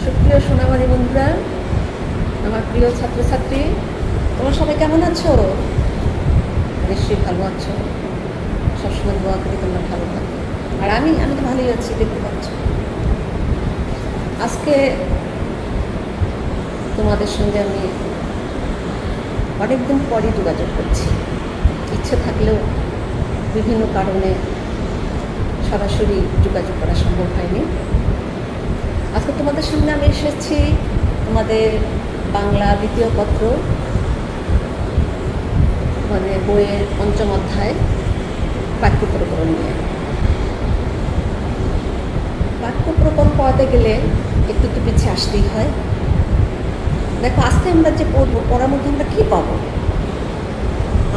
সুপ্রিয় সোনামারি বন্ধুরা, আমার প্রিয় ছাত্রছাত্রী, তোমরা সবাই কেমন আছো? নিশ্চয়ই ভালো আছো। সবসময় দোয়া করি তোমরা ভালো থাকো। আর আমি তো ভালোই আছি, দেখতে পাচ্ছ। আজকে তোমাদের সঙ্গে আমি অনেকদিন পরই যোগাযোগ করছি। ইচ্ছে থাকলেও বিভিন্ন কারণে সরাসরি যোগাযোগ করা সম্ভব হয়নি। আজকে তোমাদের সামনে আমি এসেছি তোমাদের বাংলা দ্বিতীয় পত্র মানে বইয়ের পঞ্চম অধ্যায় বাক্য প্রকরণ নিয়ে। বাক্য প্রকরণ পড়াতে গেলে একটু পিছিয়ে আসতেই হয়। দেখো, আজকে আমরা যে পড়বো, পড়ার মধ্যে আমরা কী পাবো?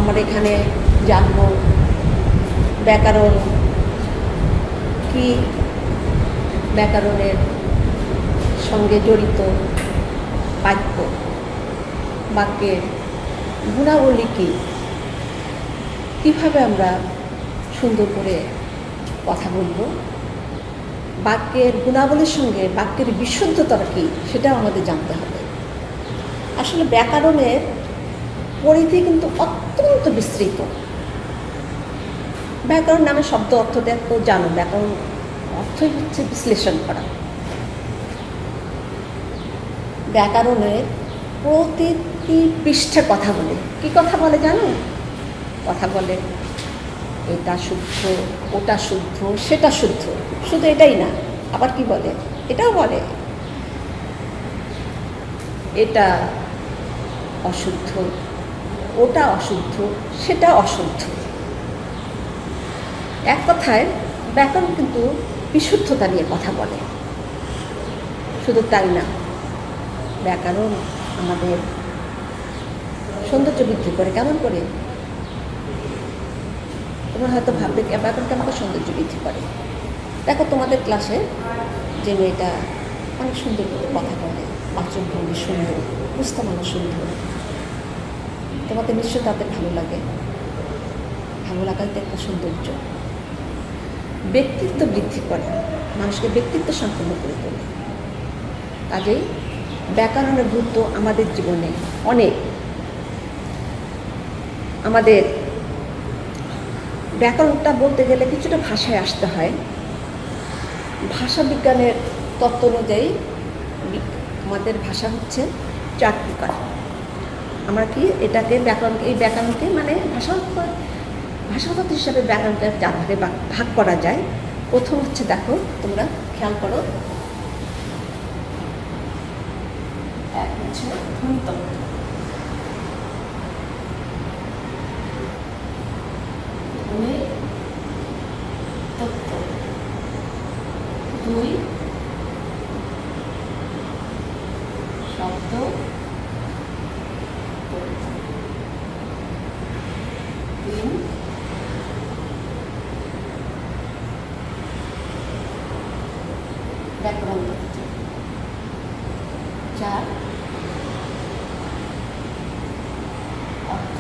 আমরা এখানে জানবো ব্যাকরণ কি, ব্যাকরণের সঙ্গে জড়িত বাক্য, বাক্যের গুণাবলী কী, কীভাবে আমরা সুন্দর করে কথা বলব, বাক্যের গুণাবলীর সঙ্গে বাক্যের বিশুদ্ধতা কী সেটাও আমাদের জানতে হবে। আসলে ব্যাকরণের পরিধি কিন্তু অত্যন্ত বিস্তৃত। ব্যাকরণ নামে শব্দ অর্থ দেখো, জানো ব্যাকরণ অর্থই হচ্ছে বিশ্লেষণ করা। ব্যাকরণের প্রতিটি পৃষ্ঠে কথা বলে। কি কথা বলে জানো? কথা বলে এটা শুদ্ধ, ওটা শুদ্ধ, সেটা শুদ্ধ। শুধু এটাই না, আবার কি বলে, এটাও বলে এটা অশুদ্ধ, ওটা অশুদ্ধ, সেটা অশুদ্ধ। এক কথায় ব্যাকরণ কিন্তু বিশুদ্ধতা নিয়ে কথা বলে। শুধু তাই না, ব্যাকরণ আমাদের সৌন্দর্য বৃদ্ধি করে। কেমন করে? তোমরা হয়তো ভাববে ব্যাকরণ কেমন সৌন্দর্য বৃদ্ধি করে। দেখো, তোমাদের ক্লাসে যে মেয়েটা অনেক সুন্দর কথা বলে, বাচনভঙ্গি সুন্দর, উপস্থাপনা সুন্দর, তোমাদের নিশ্চয় তাদের ভালো লাগে। ভালো লাগাই তো একটা সৌন্দর্য। ব্যক্তিত্ব বৃদ্ধি করে, মানুষকে ব্যক্তিত্ব সম্পন্ন করে তোলে। কাজেই ব্যাকরণের গুরুত্ব আমাদের জীবনে অনেক। আমাদের ব্যাকরণটা বলতে গেলে কিছুটা ভাষায় আসতে হয়। ভাষা বিজ্ঞানের তত্ত্ব অনুযায়ী আমাদের ভাষা হচ্ছে 4 প্রকার। আমরা কি এটাকে এই ব্যাকরণকে মানে ভাষাগত হিসাবে ব্যাকরণটা 4 ভাগে ভাগ করা যায়। প্রথম হচ্ছে, দেখো তোমরা খেয়াল করো, এক হচ্ছে ধ্বনিতত্ত্ব, ধ্বনিতত্ত্ব, 2 শব্দ, 3 ব্যাকরণ তত্ত্ব, 4 অর্থ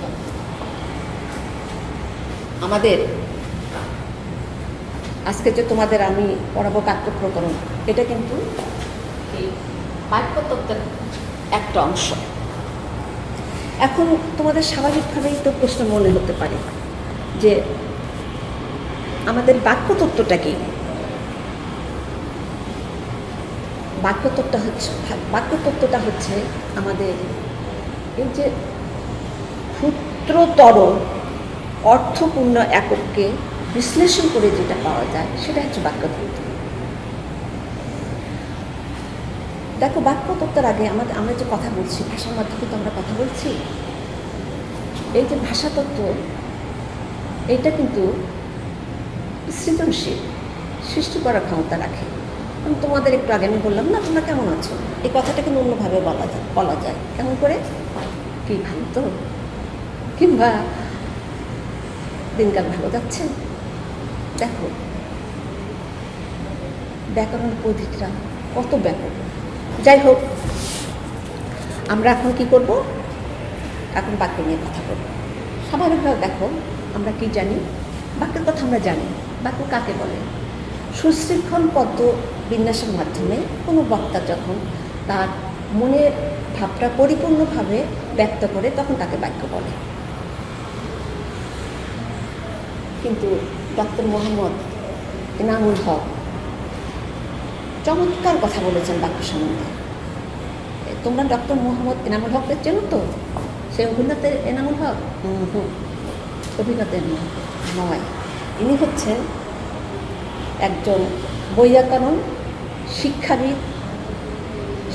তত্ত্ব। আমাদের আজকে যে তোমাদের আমি পড়াবো বাক্য প্রকরণ, এটা কিন্তু এই বাক্য তত্ত্বের একটা অংশ। এখন তোমাদের স্বাভাবিকভাবেই তো প্রশ্ন মনে হতে পারে যে আমাদের বাক্য তত্ত্বটা কি? বাক্য তত্ত্বটা হচ্ছে আমাদের এই যে ক্ষুদ্রতর অর্থপূর্ণ এককে বিশ্লেষণ করে যেটা পাওয়া যায়, সেটা হচ্ছে বাক্য তত্ত্ব। দেখো, বাক্য তত্ত্বের আগে আমরা যে কথা বলছি, ভাষার মাধ্যমে তো আমরা কথা বলছি। এই যে ভাষা তত্ত্ব, এইটা কিন্তু সৃজনশীল, সৃষ্টি করার ক্ষমতা রাখে। আমি তোমাদের একটু আগে আমি বললাম না, তোমরা কেমন আছো, এই কথাটা কিন্তু অন্যভাবে বলা যায়। কেমন করে? কি ভালো তো, কিংবা দিনকাল ভালো যাচ্ছে। দেখো, ব্যাকরণ পদ্ধতিটা কত ব্যাপক। যাই হোক, আমরা এখন কি করব? এখন বাক্য নিয়ে কথা বলব। স্বাভাবিকভাবে দেখো, আমরা কি জানি? বাক্যের কথা আমরা জানি। বাক্য কাকে বলে? সুশৃঙ্খলবদ্ধ বিন্যাসের মাধ্যমে কোনো বক্তা যখন তার মনের ভাবটা পরিপূর্ণভাবে ব্যক্ত করে তখন তাকে বাক্য বলে। কিন্তু ডক্টর মোহাম্মদ এনামুল হক চমৎকার কথা বলেছেন বাক্য সম্বন্ধে। তোমরা ডক্টর মোহাম্মদ এনামুল হককে চেনো তো? সে অভিনেতার এনামুল হক? অভিনেতার নয়, ইনি হচ্ছেন একজন বৈয়াকরণ, শিক্ষাবিদ,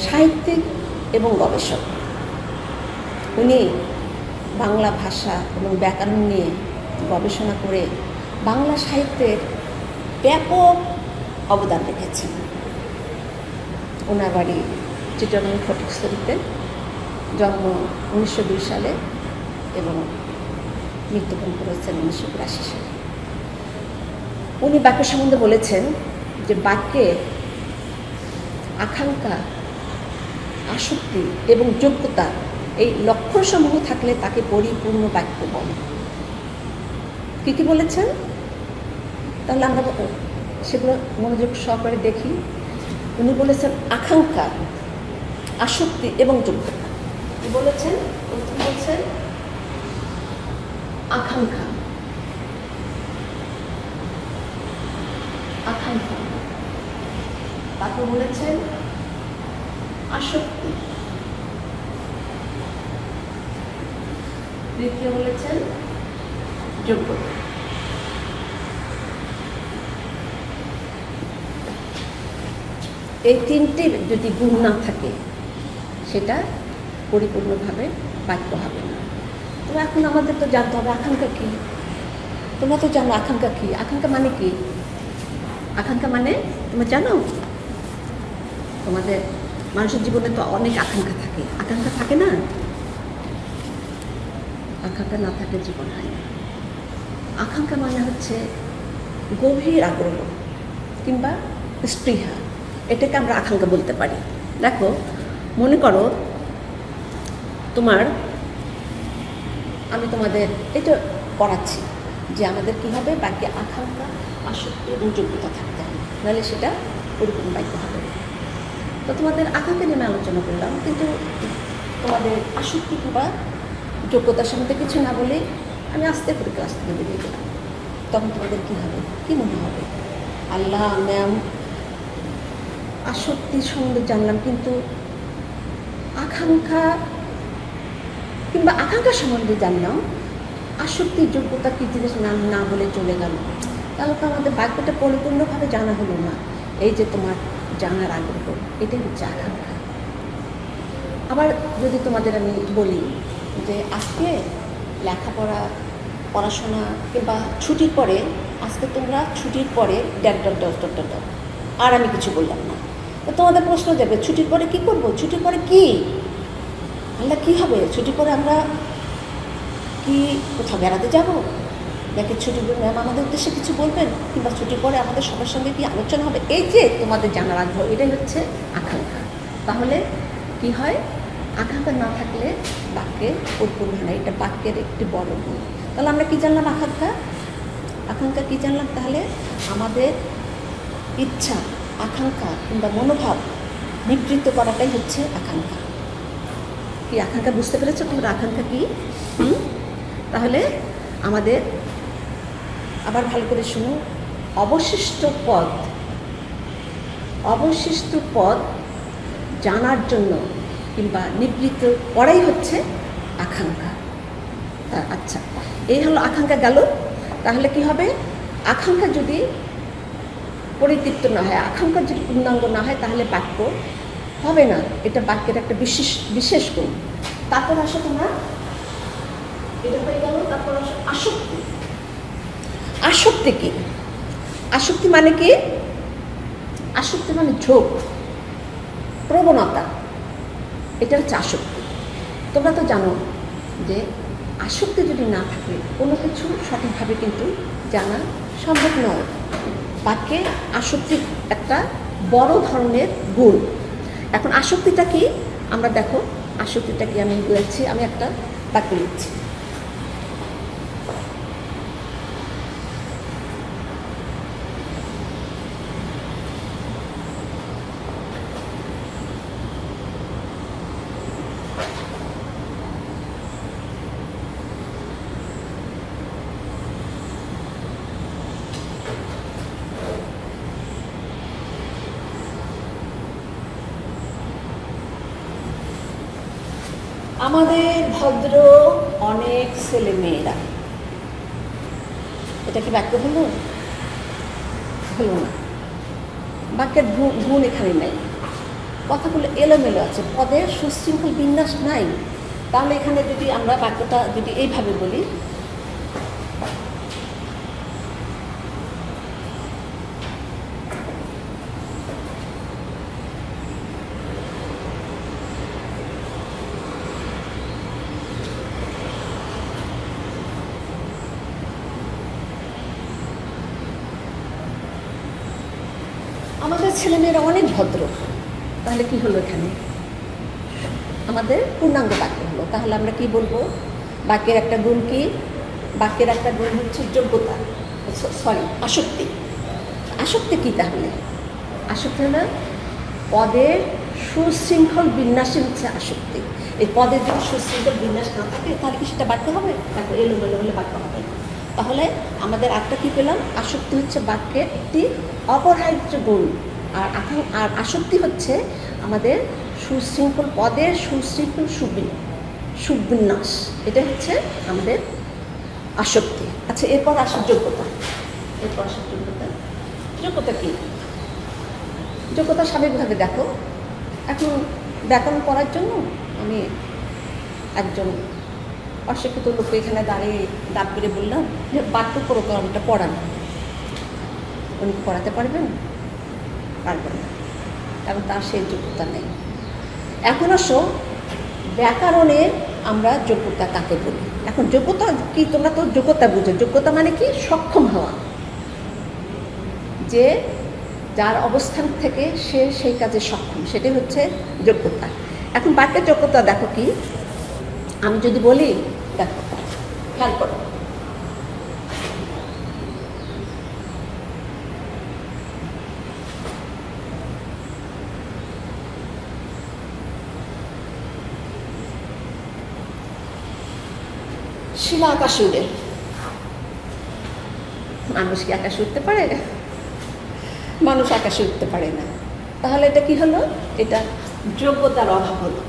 সাহিত্যিক এবং গবেষক। উনি বাংলা ভাষা এবং ব্যাকরণ নিয়ে গবেষণা করে বাংলা সাহিত্যের ব্যাপক অবদান রেখেছেন। ওনার বাড়ি চিটাগং ফটিকছড়িতে, জন্ম 1902 সালে এবং মৃত্যুবরণ করেছেন 1982 সালে। উনি বাক্য সম্বন্ধে বলেছেন যে বাক্যে আকাঙ্ক্ষা, আসক্তি এবং যোগ্যতা এই লক্ষণসমূহ থাকলে তাকে পরিপূর্ণ বাক্য বলে। কী কী বলেছেন? তাহলে আমরা সেগুলো মনোযোগ সহকারে দেখি। উনি বলেছেন আকাঙ্ক্ষা, আসক্তি এবং যোগ্যতা। কি বলেছেন? প্রথম বলছেন আকাঙ্ক্ষা, আকাঙ্ক্ষা, তারপর বলেছেন আসক্তি, তৃতীয় বলেছেন যোগ্যতা। এই তিনটির যদি গুণ না থাকে সেটা পরিপূর্ণভাবে বাক্য হবে না। তো এখন আমাদের তো জানতে হবে আকাঙ্ক্ষা কী। তোমরা তো জানো আকাঙ্ক্ষা কী। আকাঙ্ক্ষা মানে কি? আকাঙ্ক্ষা মানে তোমরা জানো? তোমাদের মানুষের জীবনে তো অনেক আকাঙ্ক্ষা থাকে। আকাঙ্ক্ষা থাকে না? আকাঙ্ক্ষা না থাকলে জীবন হয় না। আকাঙ্ক্ষা মানে হচ্ছে গভীর আগ্রহ কিংবা স্পৃহা, এটাকে আমরা আকাঙ্ক্ষা বলতে পারি। দেখো, মনে করো আমি তোমাদের এটা পড়াচ্ছি যে আমাদের কী হবে, বাক্যে আকাঙ্ক্ষা, আসক্তি এবং যোগ্যতা থাকতে হবে, নাহলে সেটা পরিপূর্ণ বাক্য হবে। তো তোমাদের আকাঙ্ক্ষা নিয়ে আমি আলোচনা করলাম, কিন্তু তোমাদের আসক্তি কিংবা যোগ্যতার সম্বন্ধে কিছু না বলে আমি আস্তে করে ক্লাস থেকে বেরিয়ে গেলাম। তখন তোমাদের কী হবে, কী মনে হবে? আল্লাহ, ম্যাম আসক্তির সম্বন্ধে জানলাম, কিন্তু আকাঙ্ক্ষা কিংবা আকাঙ্ক্ষা সম্বন্ধে জানলাম, আসক্তির যোগ্যতা কী জিনিস না বলে চলে গেল। তাহলে তো আমাদের বাক্যটা পরিপূর্ণভাবে জানা হলো না। এই যে তোমার জানার আগ্রহ, এটাই হচ্ছে আকাঙ্ক্ষা। আবার যদি তোমাদের আমি বলি যে আজকে পড়াশোনা কিংবা ছুটির পরে, আজকে তোমরা ছুটির পরে আর আমি কিছু বললাম না, তো তোমাদের প্রশ্ন যাবে ছুটির পরে কি করব? ছুটির পরে কি আল্লাহ কী হবে? ছুটির পরে আমরা কি কোথাও বেড়াতে যাব? নাকি ছুটির ম্যাম আমাদের উদ্দেশ্যে কিছু বলবেন, কিংবা ছুটির পরে আমাদের সবার সঙ্গে কি আলোচনা হবে? এই যে তোমাদের জানার আগ্রহ, এটাই হচ্ছে আকাঙ্ক্ষা। তাহলে কি হয়? আকাঙ্ক্ষা না থাকলে বাক্যে পরিপূর্ণ হয় না। এটা বাক্যের একটি বড় গুণ। তাহলে আমরা কী জানলাম? আকাঙ্ক্ষা কী জানলাম? তাহলে আমাদের ইচ্ছা, আকাঙ্ক্ষা কিংবা মনোভাব নিবৃত্ত করাটাই হচ্ছে আকাঙ্ক্ষা। কি আকাঙ্ক্ষা বুঝতে পেরেছো তোমরা? আকাঙ্ক্ষা কি? তাহলে আমাদের আবার ভালো করে শুনো, অবশিষ্ট পদ জানার জন্য কিংবা নিবৃত্ত করাই হচ্ছে আকাঙ্ক্ষা। আচ্ছা, এই হলো আকাঙ্ক্ষা গেল। তাহলে কি হবে? আকাঙ্ক্ষা যদি পরিতৃপ্ত না হয়, আকাঙ্ক্ষা যদি পূর্ণাঙ্গ না হয়, তাহলে বাক্য হবে না। এটা বাক্যের একটা বিশেষ গুণ। তারপর আসো তোমরা, এটা হয়ে গেল। তারপর আসো আসক্তি। আসক্তি কি? আসক্তি মানে কি? আসক্তি মানে ঝোঁক, প্রবণতা, এটা হচ্ছে আসক্তি। তোমরা তো জানো যে আসক্তি যদি না থাকে কোনো কিছু সঠিকভাবে কিন্তু জানা সম্ভব নয়। বাক্যে আসক্তির একটা বড় ধরনের গুণ। এখন আসক্তিটা কি আমরা দেখো, আসক্তিটা কি আমি বলেছি, আমি একটা বাক্য লিখছি। আমাদের ভদ্র অনেক ছেলে মেয়েরা, এটা কি বাক্য হলো? হলো না। বাক্যের গুণ এখানে নাই, কথাগুলো এলোমেলো আছে, পদের সুশৃঙ্খল বিন্যাস নাই। তাহলে এখানে যদি আমরা বাক্যটা যদি এইভাবে বলি, আমাদের ছেলেমেয়েরা অনেক ভদ্র, তাহলে কি হলো এখানে? আমাদের পূর্ণাঙ্গ বাক্য হলো। তাহলে আমরা কি বলবো? বাক্যের একটা গুণ কি? বাক্যের একটা গুণ হচ্ছে যোগ্যতা, সরি আসক্তি। আসক্তি কি তাহলে? আসক্তি হলো পদের সুশৃঙ্খল বিন্যাসই হচ্ছে আসক্তি। এই পদের যদি সুশৃঙ্খল বিন্যাস না থাকে তাহলে কি সেটা বাক্য হবে? তারপর এলোমেলো হলে বাক্য হবে। তাহলে আমাদের একটা কী পেলাম? আসক্তি হচ্ছে বাক্যের একটি অপরিহার্য গুণ, আর আসক্তি হচ্ছে আমাদের সুশৃঙ্খল পদের সুশৃঙ্খল সুবিন্যাস, এটা হচ্ছে আমাদের আসক্তি। আচ্ছা, এরপর আসে যোগ্যতা। এরপর আসে যোগ্যতা। যোগ্যতা কী? যোগ্যতা স্বাভাবিকভাবে দেখো, এখন ব্যাকরণ পড়ার জন্য আমি একজন অশিক্ষিত লোককে এখানে দাঁড় করে বললাম যে বাক্য প্রকরণটা পড়ান। উনি পড়াতে পারবেন? পারবেন না, কারণ তার সেই যোগ্যতা নেই। এখন আসো ব্যাকরণে আমরা যোগ্যতা কাকে বলি? এখন যোগ্যতা কি? তোমরা তো যোগ্যতা বুঝো। যোগ্যতা মানে কি? সক্ষম হওয়া, যে যার অবস্থান থেকে সে সেই কাজে সক্ষম, সেটাই হচ্ছে যোগ্যতা। এখন বাক্যের যোগ্যতা দেখো কি? আমি যদি বলি, দেখো খেয়াল করো, শিলা আকাশে উড়ে। মানুষ কি আকাশে উঠতে পারে? মানুষ আকাশে উঠতে পারে না। তাহলে এটা কি হলো? এটা যোগ্যতার অভাব হলো।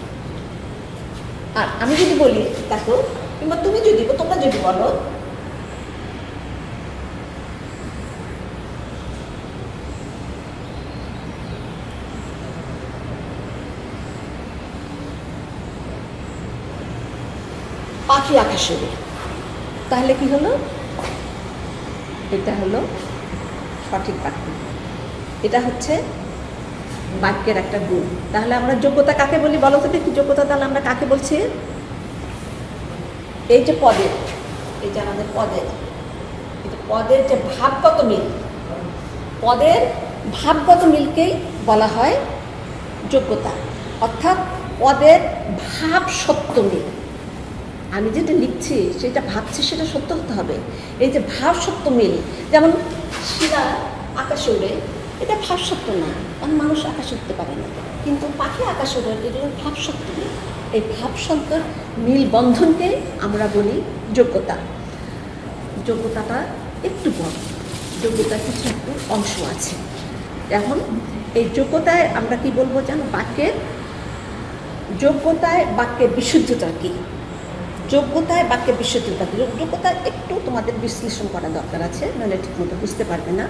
আর আমি যদি বলি, দেখো, কিংবা তোমরা যদি বলো, পাখি আকাশে উড়ে, তাহলে কি হলো? এটা হলো সঠিক বাক্য। এটা হচ্ছে বাক্যের একটা গুণ। তাহলে আমরা যোগ্যতা কাকে বলি বলো তো দেখি? যোগ্যতা তাহলে আমরা কাকে বলছি? এই যে পদের, এই যে আমাদের পদের যে ভাবগত মিল, পদের ভাবগত মিলকেই বলা হয় যোগ্যতা। অর্থাৎ পদের ভাব সত্য মিল। আমি যেটা লিখছি, সেটা ভাবছি, সেটা সত্য হতে হবে। এই যে ভাব সত্য মিল, যেমন শিলা আকাশে উড়ে, এটা ভাব সত্য না, কারণ মানুষ আকাশে উঠতে পারে না, কিন্তু পাখি আকাশে উড়ে, এটা ভাব সত্য মিল। এই ভাব সত্যর মিল বন্ধনকে আমরা বলি যোগ্যতা। যোগ্যতাটা একটু বড়, যোগ্যতার কিছু একটু অংশ আছে। এখন এই যোগ্যতায় আমরা কি বলবো জানো? যোগ্যতায় বাক্যের বিশুদ্ধতা কী? যোগ্যতায় বাক্যের বিশুদ্ধতা কী? যোগ্যতা একটু তোমাদের বিশ্লেষণ করা দরকার আছে, নাহলে ঠিকমতো বুঝতে পারবে না।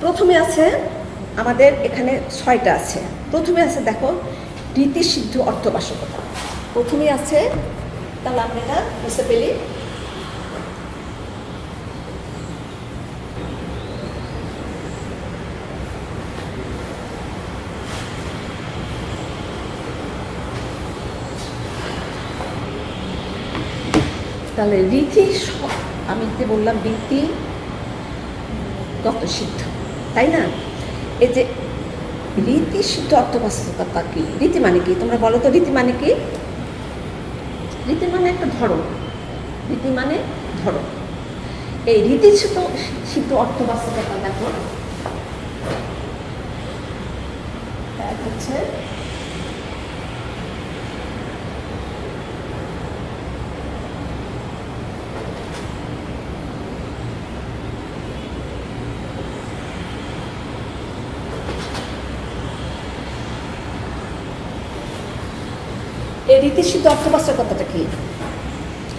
প্রথমে আছে আমাদের এখানে 6টা আছে। প্রথমে আছে দেখো রীতিসিদ্ধ অর্থবাচকতা। প্রথমে আছে, তাহলে আমরা এটা বুঝতে পেলি। তাহলে আমি যে বললাম রীতিগত সিদ্ধ, তাই না? এই যে রীতিসিদ্ধ অর্থবাচকতা কি? রীতি মানে কি? তোমরা বলো তো, রীতি মানে কি? রীতি মানে একটা ধরন। রীতি মানে ধরন। এই রীতিসিদ্ধ অর্থবাচকতা দেখো, হচ্ছে রীতিসিদ্ধ অর্থবাচকতাটা কি?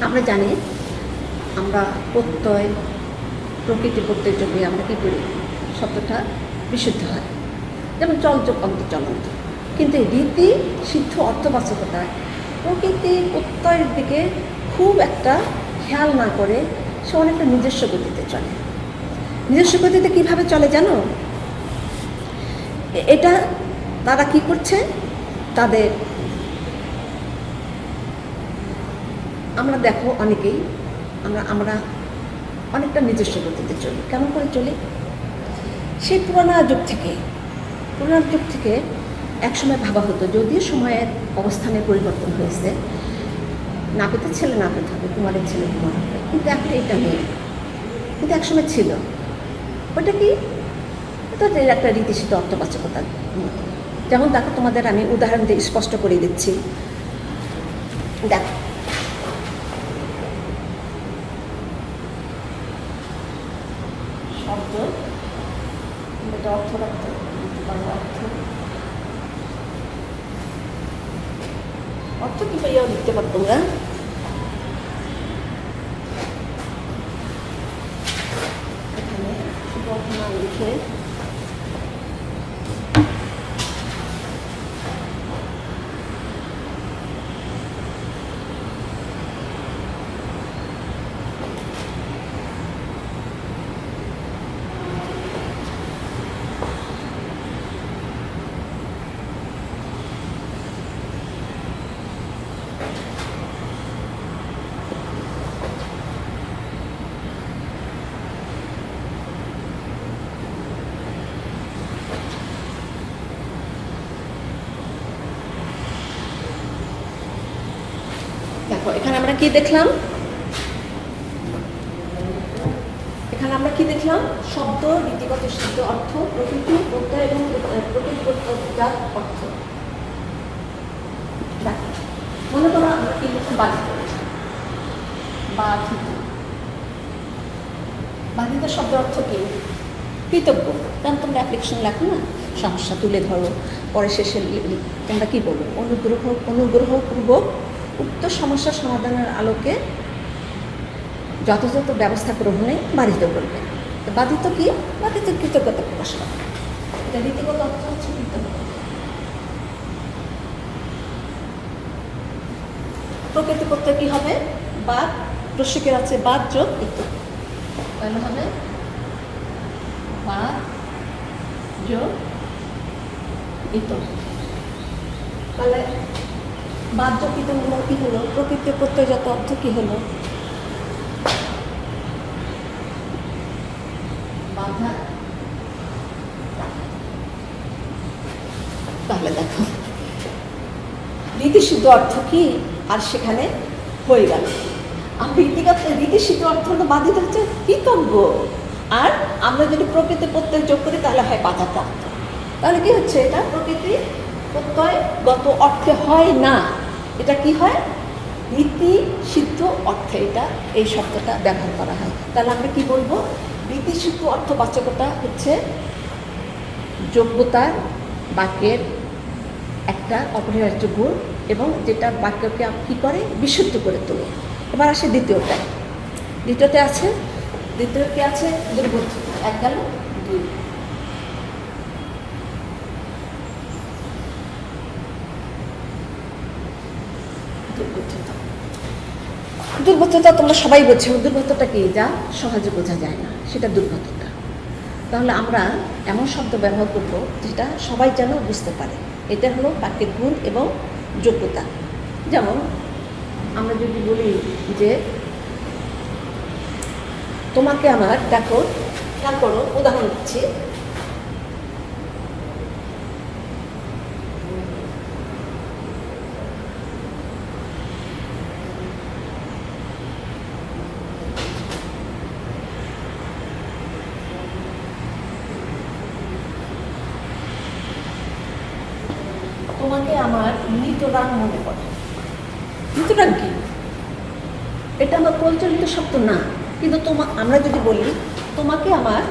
আমরা জানি আমরা প্রত্যয় প্রকৃতি প্রত্যয় যোগে আমরা কী করি, শব্দটা বিশুদ্ধ হয়, যেমন চলযোগ অন্তর্চলন্ত। কিন্তু রীতি সিদ্ধ অর্থবাচকতায় প্রকৃতি প্রত্যয়ের দিকে খুব একটা খেয়াল না করে সে অনেকটা নিজস্ব গতিতে চলে। নিজস্ব গতিতে কীভাবে চলে জানো? এটা তারা কি করছে, তাদের আমরা দেখো অনেকেই আমরা অনেকটা নিজস্ব গতিতে চলি। কেমন করে চলি? সেই পুরোনো যুগ থেকে একসময় ভাবা হতো যদিও সময়ের অবস্থানের পরিবর্তন হয়েছে, নাপিতের ছেলে নাপিত হবে, কুমারের ছেলে কুমার হবে, কিন্তু এখন এটা নেই। কিন্তু একসময় ছিল। ওটা কি? তাদের একটা রীতিসিদ্ধ অর্থবাচকতা। যেমন দেখো, তোমাদের আমি উদাহরণ দিয়ে স্পষ্ট করে দিচ্ছি। দেখো, শব্দ এটা অর্থ রাখতে অর্থ কি পাইয়াও লিখতে পারতো তোমরা। এখানে শুধু অর্থ না লিখে দেখো, এখানে আমরা কি দেখলাম? শব্দ রীতিগত সিদ্ধ অর্থ, প্রকৃতি প্রত্যয় এবং প্রকৃতি প্রত্যয় অর্থ। দেখো, মনে করো আমরা কি লিখছি? বাধিত শব্দের অর্থ কি? কৃতজ্ঞ। কারণ তোমরা অ্যাপ্লিকেশন লেখো না, সমস্যা তুলে ধরো, পরে শেষে তোমরা কি বলো? অনুগ্রহপূর্বক উক্ত সমস্যার সমাধানের আলোকে যথাযথ ব্যবস্থা গ্রহণে বাধিত করবে। তো বাধিত কি? বাধিত কৃতজ্ঞতা প্রকাশ করে। এটা রীতিগত অর্থ হচ্ছে কৃতজ্ঞতা। প্রকৃতি প্রত্যয় কি হবে? বাদ, রসিকের আছে বাদ যোগ ইত্য, তাহলে হবে বাদ যোগ ইত্য। তাহলে বাদ যোগ ইত্য কি হলো? প্রকৃতি প্রত্যয়জাত অর্থ কি হলো? বাধা। তাহলে দেখো, রীতিসিদ্ধ অর্থ কি? আর সেখানে হয়ে গেল। আর রীতিসিদ্ধ অর্থ হলো বাধিত হচ্ছে কৃতজ্ঞ। আর আমরা যদি প্রকৃতি প্রত্যয় যোগ করি তাহলে হয় বাধাপ্রাপ্ত। তাহলে কি হচ্ছে? এটা প্রকৃতি প্রত্যয়গত অর্থে হয় না, এটা কি হয়? রীতি সিদ্ধ অর্থে এটা এই শব্দটা ব্যবহার করা হয়। তাহলে আমরা কি বলবো? রীতি সিদ্ধ অর্থবাচকতা হচ্ছে যোগ্যতার বাক্যের একটা অপরিহার্য গুণ এবং যেটা বাক্যকে কী করে? বিশুদ্ধ করে তোলে। এবার আসে দ্বিতীয়টায়। দ্বিতীয়তে আছে দুর্বোধ্যতা। এক গেল, দুই। দুর্বোধ্যতা তোমরা সবাই বোঝো। দুর্বোধ্যতা কি? যা সহজে বোঝা যায় না, সেটা দুর্বোধ্যতা। তাহলে আমরা এমন শব্দ ব্যবহার করব যেটা সবাই যেন বুঝতে পারে। এটা হলো বাক্যের গুণ এবং যোগ্যতা। যেমন আমরা যদি বলি যে তোমাকে আমার, দেখো খেয়াল করো, উদাহরণ দিচ্ছি। তোমাকে আমার মৃতরাং মনে পড়ে। মৃতরাং কি? এটা আমার প্রচলিত শব্দ না, কিন্তু আমরা যদি বলি তোমাকে আমার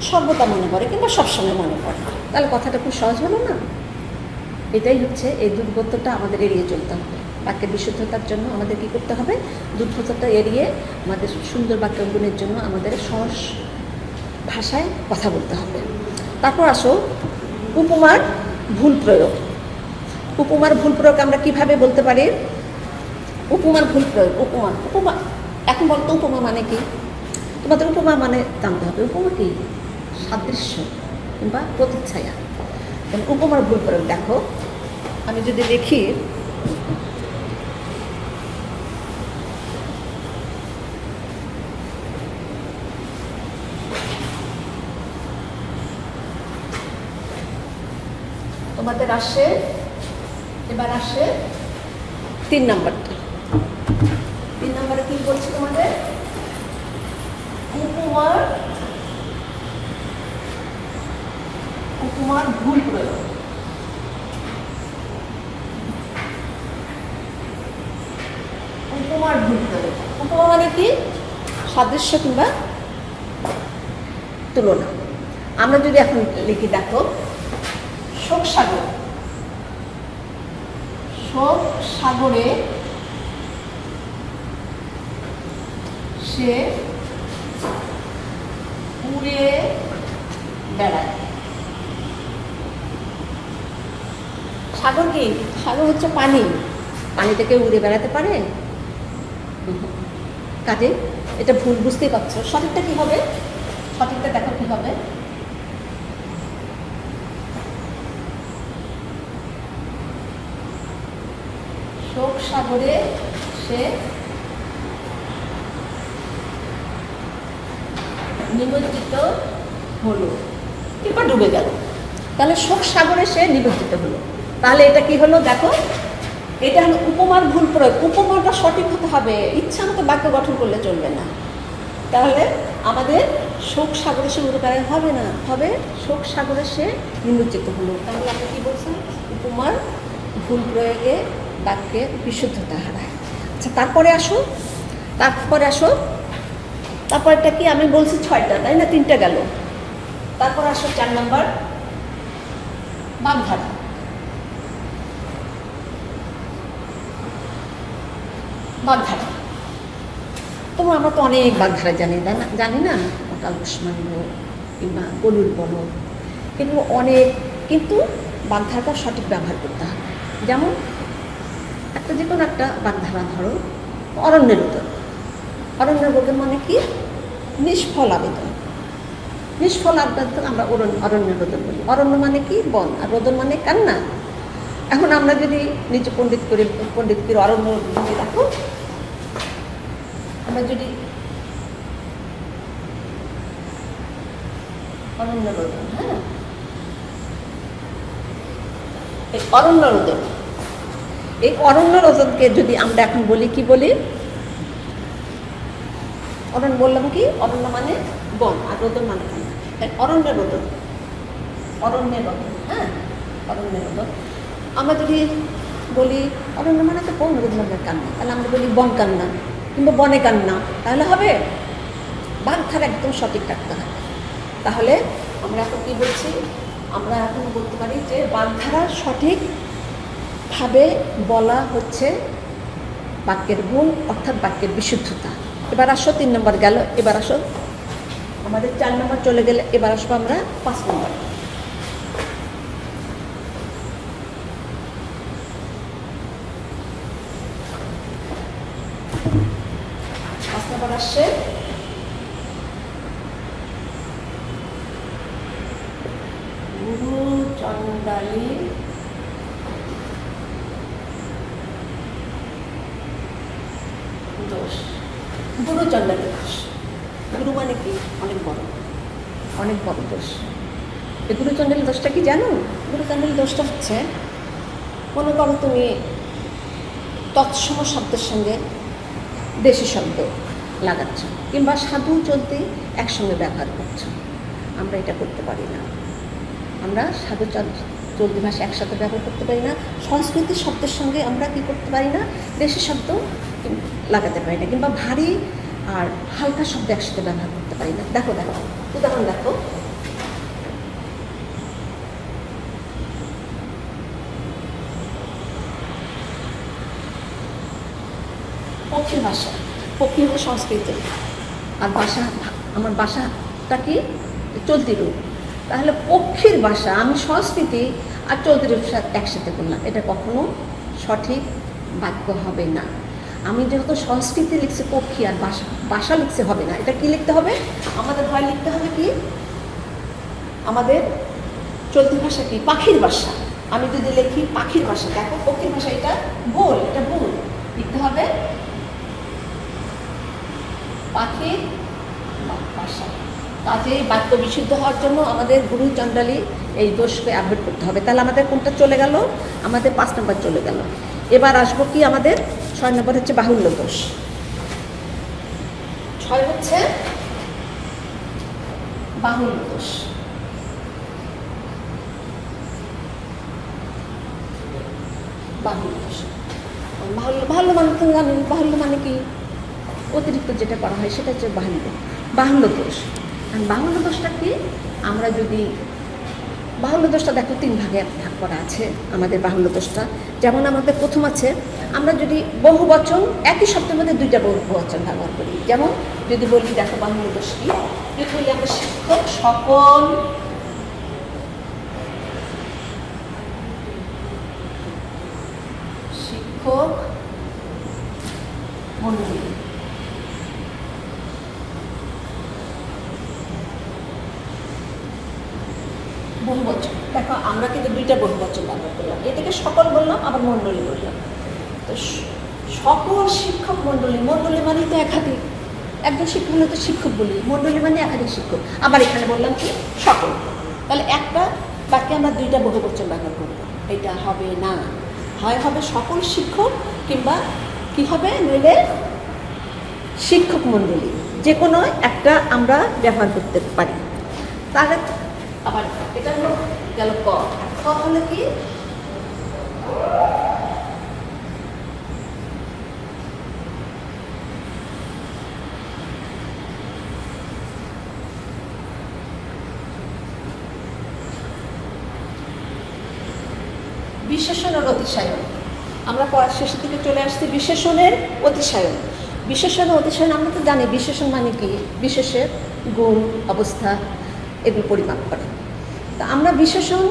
সর্বদা মনে পড়ে কিংবা সবসময় মনে পড়ে, তাহলে কথাটা খুব সহজ হলো না? এটাই হচ্ছে এই দুর্বোধ্যতা আমাদের এড়িয়ে চলতে হবে। বাক্যের বিশুদ্ধতার জন্য আমাদের কী করতে হবে? দুর্বোধ্যতা এড়িয়ে আমাদের সুন্দর বাক্য অঙ্কনের জন্য আমাদের সহজ ভাষায় কথা বলতে হবে। তারপর আসো উপমার ভুল প্রয়োগ। উপমার ভুল প্রয়োগ আমরা কিভাবে বলতে পারি? উপমার ভুল প্রয়োগ, উপমা এখন বলতো উপমা মানে কি? তোমাদের উপমা মানে জানতে হবে। উপমা কি? সাদৃশ্য কিংবা প্রতিচ্ছায়া। উপমার ভুল প্রয়োগ দেখো, আমি যদি দেখি তোমাদের এবার আসে 3 নম্বরটা। 3 নম্বরে কি বলছি তোমাদের? উপমার ভুল প্রয়োগ। উপমার ভুল প্রয়োগ। উপমা মানে কি? সাদৃশ্য কিংবা তুলনা। আমরা যদি এখন লিখি দেখো, শোক সাগরে সে উড়ে বেড়ায়। সাগর কি? সাগর হচ্ছে পানি। পানি থেকে উড়ে বেড়াতে পারে? কাজে এটা ভুল, বুঝতেই পারছো। সঠিকটা কি হবে? সঠিকটা দেখো কি হবে? শোক সাগরে সে নিমজ্জিত হলো কিংবা ডুবে গেল। তাহলে শোক সাগরে সে নিমজ্জিত হলো। তাহলে এটা কি হলো দেখো? এটা হলো উপমার ভুল প্রয়োগ। উপমাটা সঠিক হতে হবে, ইচ্ছা মতো বাক্য গঠন করলে চলবে না। তাহলে আমাদের শোক সাগরে সে উড়ে বেড়ায় হবে না, হবে শোক সাগরে সে নিমজ্জিত হলো। তাহলে আমরা কি বলছি? উপমার ভুল প্রয়োগে বাক্যের বিশুদ্ধতা হারায়। আচ্ছা, তারপরে আসো তারপরটা কি? আমি বলছি 6টা, তাই না? 3টা গেল। তারপর আসো 4 নম্বর, বাগধারা। আমরা তো অনেক বাগধারা জানি না, অকাল উসমান কিংবা গলুর বলো, কিন্তু বাগধারাটা সঠিক ব্যবহার করতে হবে। যেমন যে কোনো একটা বাগধারা ধরো, অরণ্যের রোদন। অরণ্যের রোদন মানে কি? নিষ্ফল আবেদন। আমরা অরণ্যের রোদন বলি। অরণ্য মানে কি? বন। আর রোদন মানে কান্না। এখন আমরা যদি নিজে পণ্ডিত অরণ্য দেখো, আমরা যদি অরণ্য রোদন, হ্যাঁ, এই অরণ্য রোদনকে যদি আমরা এখন বলি, কি বলি? অরণ্য বললাম কি? অরণ্য মানে বন, আর রোদন মানে কান্না। অরণ্যের রোদন, হ্যাঁ, অরণ্যের রোদন। আমরা যদি বলি অরণ্য মানে তো বন, রোদন মানে কান্না, তাহলে আমরা বলি বন কান্না কিংবা বনে কান্না। তাহলে হবে? বাগধারা একদম সঠিক রাখতে হবে। তাহলে আমরা এখন কি বলছি? আমরা এখন বলতে পারি যে বাগধারা সঠিকভাবে বলা হচ্ছে বাক্যের গুণ, অর্থাৎ বাক্যের বিশুদ্ধতা। এবার আসো 3 নম্বর গেল। এবার আসো আমাদের 4 নম্বর চলে গেলে, এবার আসবো আমরা 5 নম্বর। 5 নম্বর আসছে গুরু চণ্ডালী দোষ। গুরু চণ্ডালী দোষ। গুরু মানে কি? অনেক বড় দোষ। এই গুরু চণ্ডালী দোষটা কি জানো? গুরু চণ্ডালী দোষটা হচ্ছে, মনে করো তুমি তৎসম শব্দের সঙ্গে দেশি শব্দ লাগাচ্ছ কিংবা সাধু চলতি একসঙ্গে ব্যবহার করছো। আমরা এটা করতে পারি না। আমরা সাধু চলতি ভাষা একসাথে ব্যবহার করতে পারি না। সংস্কৃতির শব্দের সঙ্গে আমরা কি করতে পারি না? দেশি শব্দ লাগাতে পারি না, কিংবা ভারী আর হালকা শব্দ একসাথে ব্যবহার করতে পারি না। দেখো উদাহরণ দেখো। পক্ষীর ভাষা। পক্ষী হলো সংস্কৃত, আর ভাষা আমার ভাষাটা কি চলতি রূপ। তাহলে পক্ষীর ভাষা আমি সংস্কৃতি আর চলতি রূপ একসাথে করলাম, এটা কখনো সঠিক বাক্য হবে না। আমি যেহেতু সংস্কৃতি লিখছি পক্ষী, আর ভাষা লিখছে হবে না। এটা কি লিখতে হবে? আমাদের হয় লিখতে হবে কি, আমাদের চলতি ভাষা কি পাখির ভাষা। আমি যদি লিখি পাখির ভাষা, দেখো পক্ষীর ভাষা, এটা ভুল, এটা ভুল। লিখতে হবে পাখির ভাষা। কাজেই বাক্য বিশুদ্ধ হওয়ার জন্য আমাদের গুরু চণ্ডালী এই দোষকে অ্যাভয়েড করতে হবে। তাহলে আমাদের কোনটা চলে গেল? আমাদের 5 নম্বর চলে গেল। এবার আসবো কি, আমাদের 6 নম্বর হচ্ছে বাহুল্য দোষ। 6 হচ্ছে বাহুল্য দোষ। বাহুল্য দোষ, বাহুল্য মানে তো জানেন, বাহুল্য মানে কি অতিরিক্ত যেটা করা হয় সেটা হচ্ছে বাহুল্য দোষ। আর বাহুল্য দোষটা কি, আমরা যদি বাহুল্য দোষটা দেখো 3 ভাগে ভাগ করা আছে আমাদের বাহুল্য দোষটা। যেমন আমাদের প্রথম আছে, আমরা যদি বহুবচন একই শব্দের মধ্যে 2টা বহুবচন ব্যবহার করি। যেমন যদি বলি, দেখো বাহুল্য দোষ কি, যদি বলি আমরা শিক্ষক সকল শিক্ষক মণ্ডলী, বহুবচন। দেখো আমরা কিন্তু 2টা বহুবচন ব্যবহার করলাম, এটাকে সকল বললাম, আবার মণ্ডলী বললাম। তো সকল শিক্ষক মণ্ডলী, মণ্ডলী মানে তো একাধিক, একজন শিক্ষক হলে তো শিক্ষক বলি, মণ্ডলী মানে একাধিক শিক্ষক। আবার এখানে বললাম কি সকল, তাহলে একটা বাক্যে আমরা 2টা বহুবচন ব্যবহার করবো, এটা হবে না। হয় হবে সকল শিক্ষক, কিংবা কি হবে, নইলে শিক্ষক মণ্ডলী, যে কোনো একটা আমরা ব্যবহার করতে পারি। তাহলে আবার এটা হলো গেল ক। খ হলে কি, বিশেষণ আর অতিশায়ন। আমরা পড়ার শেষের দিকে চলে আসছি বিশেষণের অতিশায়ন। বিশেষণ অতিশায়ন আমরা তো জানি, বিশেষণ মানে কি, বিশেষের গুণ অবস্থা এগুলো পরিমাপ করে। তা আমরা বিশেষণ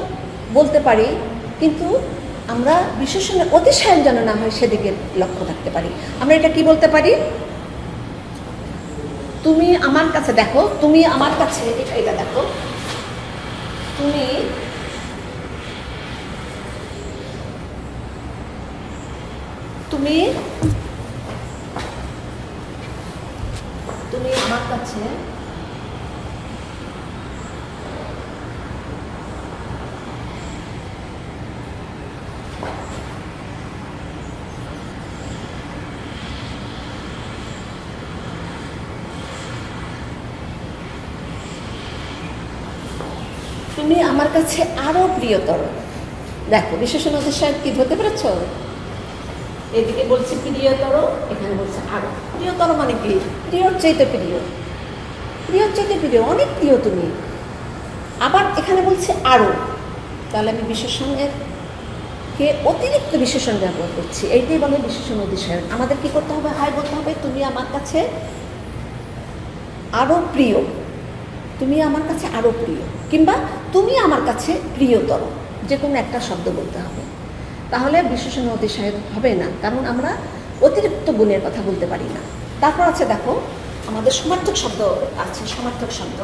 বলতে পারি, কিন্তু আমরা বিশেষণের অতিশায়ন যেন না হয় সেদিকে লক্ষ্য রাখতে পারি। আমরা এটা কি বলতে পারি, তুমি আমার কাছে, দেখো তুমি আমার কাছে, এটা দেখো, তুমি তুমি তুমি আমার কাছে তুমি আমার কাছে আরো প্রিয়তর। দেখো বিশেষণ অতিশায়ন কি ধরতে পেরেছ? এদিকে বলছে প্রিয়তর, এখানে বলছে আরো প্রিয়তর। মানে কি, প্রিয়র চাইতে প্রিয়, প্রিয়র চাইতে প্রিয়, অনেক প্রিয় তুমি। আবার এখানে বলছে আরো, তাহলে আমি বিশেষণের কে অতিরিক্ত বিশেষণ ব্যবহার করছি, এইটাই বলে বিশেষণ অতিশায়ন। আমাদের কি করতে হবে, হয় বলতে হবে তুমি আমার কাছে আরো প্রিয়, তুমি আমার কাছে আরো প্রিয়, কিংবা তুমি আমার কাছে প্রিয়তর, যে কোনো একটা শব্দ বলতে হবে। তাহলে বিশেষণ অতিশায়ন হবে না, কারণ আমরা অতিরিক্ত গুণের কথা বলতে পারি না। তারপর আছে দেখো আমাদের সমার্থক শব্দ আছে, সমার্থক শব্দ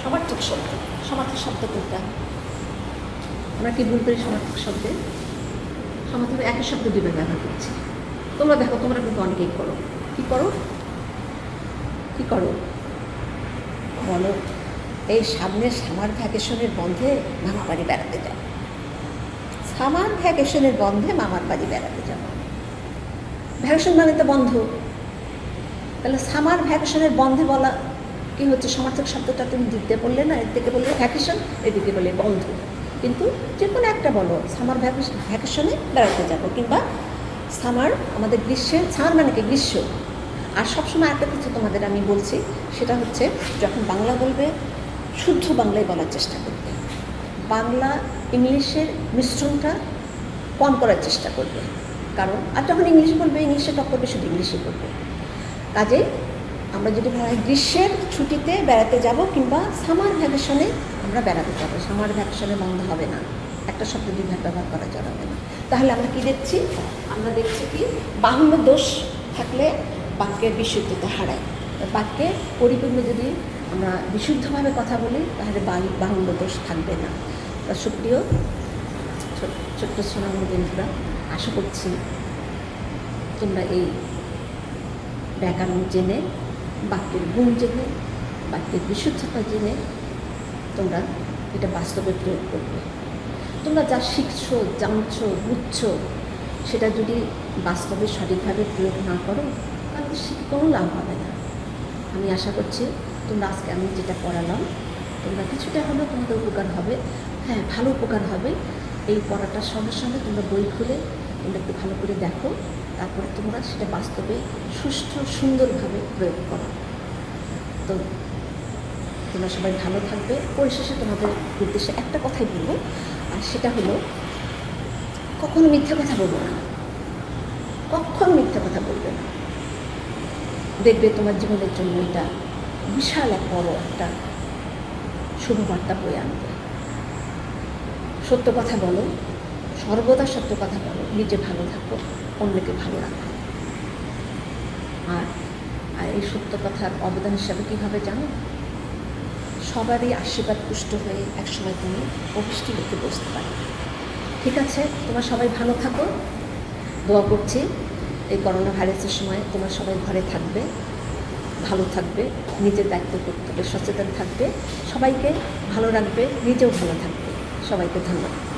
সমার্থক শব্দ। সমার্থক শব্দ কোনটা? আমরা কি ভুল করি সমার্থক শব্দে? সমার্থক একই শব্দ 2বার ব্যবহার করছি। তোমরা দেখো, তোমরা কিন্তু অনেকেই করো। কি করো, কি করো বলো, এই সামনে সামার ভ্যাকেশনের বন্ধে মামার বাড়ি বেড়াতে যাও, সামার ভ্যাকেশনের বন্ধে মামার বাড়ি বেড়াতে যাও। ভ্যাকেশন মানে তো বন্ধ, তাহলে সামার ভ্যাকেশনের বন্ধে বলা কি হচ্ছে, সমার্থক শব্দটা তুমি দিতে বললে না, এর থেকে বললে ভ্যাকেশন, এদিকে বলে বন্ধ। কিন্তু যে কোনো একটা বলো, সামার ভ্যাকেশনে বেড়াতে যাব, কিংবা সামার আমাদের গ্রীষ্মের, সামার মানে কি গ্রীষ্ম। আর সবসময় একটা কিছু তোমাদের আমি বলছি, সেটা হচ্ছে যখন বাংলা বলবে শুদ্ধ বাংলায় বলার চেষ্টা করবে, বাংলা ইংলিশের মিশ্রণটা কম করার চেষ্টা করবে। কারণ আর যখন ইংলিশ বলবে, ইংলিশে টক করবে, শুধু ইংলিশে করবে। কাজে আমরা যদি ভাই গ্রীষ্মের ছুটিতে বেড়াতে যাব কিংবা সামার ভ্যাকেশনে আমরা বেড়াতে যাবো, সামার ভ্যাকেশনে বন্ধ হবে না, একটা শব্দ দুইভাবে ব্যবহার করা যাবে না। তাহলে আমরা কি দেখছি? আমরা দেখছি কি বাহুল্য দোষ থাকলে বাক্যের বিশুদ্ধতা হারায়। বাক্যে পরিপূর্ণ যদি আমরা বিশুদ্ধভাবে কথা বলি তাহলে বাহুল্য দোষ থাকবে না। সুপ্রিয় ছোট্ট সোনামণি বন্ধুরা, আশা করছি তোমরা এই ব্যাকরণ জেনে, বাক্যের গুণ জেনে, বাক্যের বিশুদ্ধতা জেনে তোমরা এটা বাস্তবে প্রয়োগ করবে। তোমরা যা শিখছো, জানছো, বুঝছো, সেটা যদি বাস্তবে সঠিকভাবে প্রয়োগ না করো তাহলে শিখে কোনো লাভ হবে না। আমি আশা করছি তোমরা আজকে আমি যেটা পড়ালাম তোমরা কিছুটা হলেও তোমাদের উপকার হবে। হ্যাঁ, ভালো উপকার হবে। এই পড়াটার সঙ্গে সঙ্গে তোমরা বই খুলে তোমরা একটু ভালো করে দেখো, তারপরে তোমরা সেটা বাস্তবে সুষ্ঠু সুন্দরভাবে প্রয়োগ করো। তো তোমরা সবাই ভালো থাকবে। পরিশেষে তোমাদের উদ্দেশ্যে একটা কথাই বলবো, আর সেটা হলো কখনো মিথ্যা কথা বলবো না, কখনো মিথ্যা কথা বলবে না। দেখবে তোমার জীবনের জন্য এটা বিশাল এক বড় একটা শুভবার্তা বয়ে আনবে। সত্য কথা বলো, সর্বদা সত্য কথা বলো, নিজে ভালো থাকো, অন্যকে ভালো রাখো। আর এই সত্য কথার অবদান হিসাবে কীভাবে জানো? সবারই আশীর্বাদ পুষ্ট হয়ে একসময় তুমি অভিষ্টি লিখে বসতে পারবে। ঠিক আছে, তোমরা সবাই ভালো থাকো। দোয়া করছি এই করোনা ভাইরাসের সময় তোমরা সবাই ঘরে থাকবে, ভালো থাকবে, নিজের দায়িত্ব কর্তব্যে সচেতন থাকবে, সবাইকে ভালো রাখবে, নিজেও ভালো থাকবে। সবাইকে ধন্যবাদ।